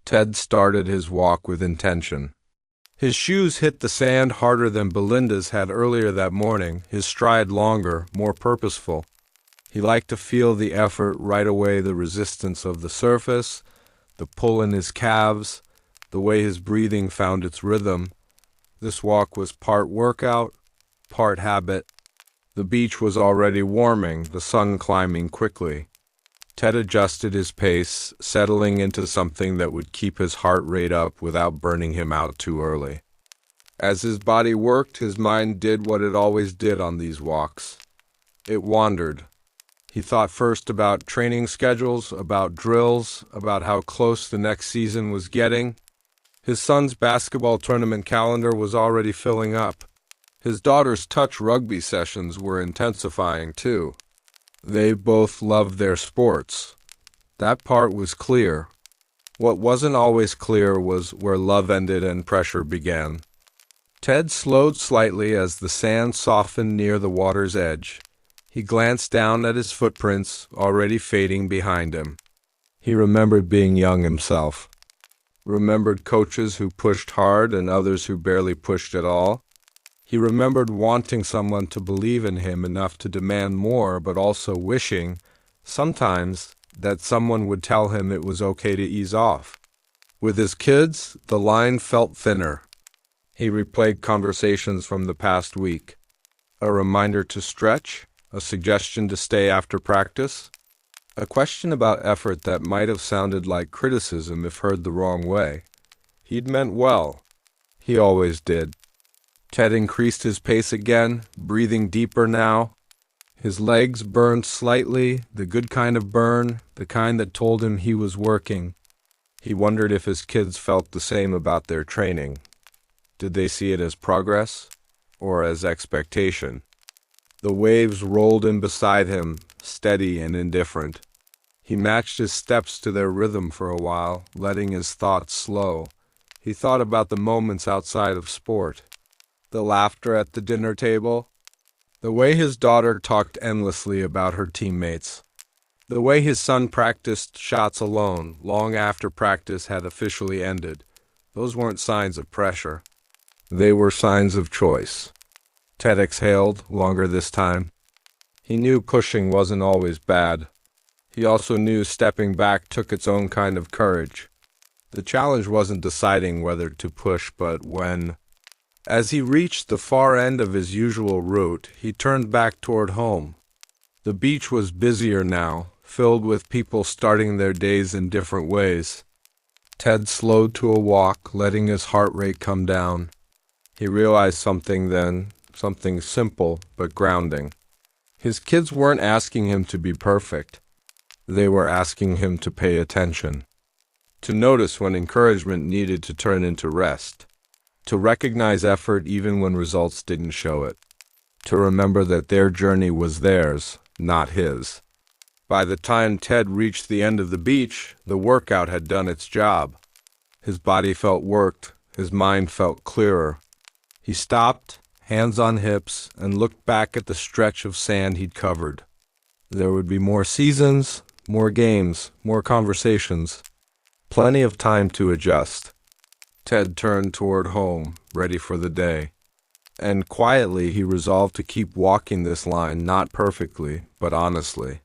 Ted started his walk with intention. His shoes hit the sand harder than Belinda's had earlier that morning, his stride longer, more purposeful. He liked to feel the effort right away, the resistance of the surface, the pull in his calves, the way his breathing found its rhythm. This walk was part workout, part habit. The beach was already warming, the sun climbing quickly. Ted adjusted his pace, settling into something that would keep his heart rate up without burning him out too early. As his body worked, his mind did what it always did on these walks. It wandered. He thought first about training schedules, about drills, about how close the next season was getting. His son's basketball tournament calendar was already filling up. His daughter's touch rugby sessions were intensifying too. They both loved their sports. That part was clear. What wasn't always clear was where love ended and pressure began. Ted slowed slightly as the sand softened near the water's edge. He glanced down at his footprints, already fading behind him. He remembered being young himself. Remembered coaches who pushed hard and others who barely pushed at all. He remembered wanting someone to believe in him enough to demand more, but also wishing, sometimes, that someone would tell him it was okay to ease off. With his kids, the line felt thinner. He replayed conversations from the past week. A reminder to stretch, a suggestion to stay after practice, a question about effort that might have sounded like criticism if heard the wrong way. He'd meant well. He always did. Ted increased his pace again, breathing deeper now. His legs burned slightly, the good kind of burn, the kind that told him he was working. He wondered if his kids felt the same about their training. Did they see it as progress or as expectation? The waves rolled in beside him, steady and indifferent. He matched his steps to their rhythm for a while, letting his thoughts slow. He thought about the moments outside of sport. The laughter at the dinner table, the way his daughter talked endlessly about her teammates, the way his son practiced shots alone long after practice had officially ended. Those weren't signs of pressure. They were signs of choice. Ted exhaled, longer this time. He knew pushing wasn't always bad. He also knew stepping back took its own kind of courage. The challenge wasn't deciding whether to push, but when. As he reached the far end of his usual route, he turned back toward home. The beach was busier now, filled with people starting their days in different ways. Ted slowed to a walk, letting his heart rate come down. He realized something then, something simple but grounding. His kids weren't asking him to be perfect. They were asking him to pay attention, to notice when encouragement needed to turn into rest, to recognize effort even when results didn't show it, to remember that their journey was theirs, not his. By the time Ted reached the end of the beach, the workout had done its job. His body felt worked, his mind felt clearer. He stopped, hands on hips, and looked back at the stretch of sand he'd covered. There would be more seasons, more games, more conversations. Plenty of time to adjust. Ted turned toward home, ready for the day. And quietly he resolved to keep walking this line, not perfectly, but honestly.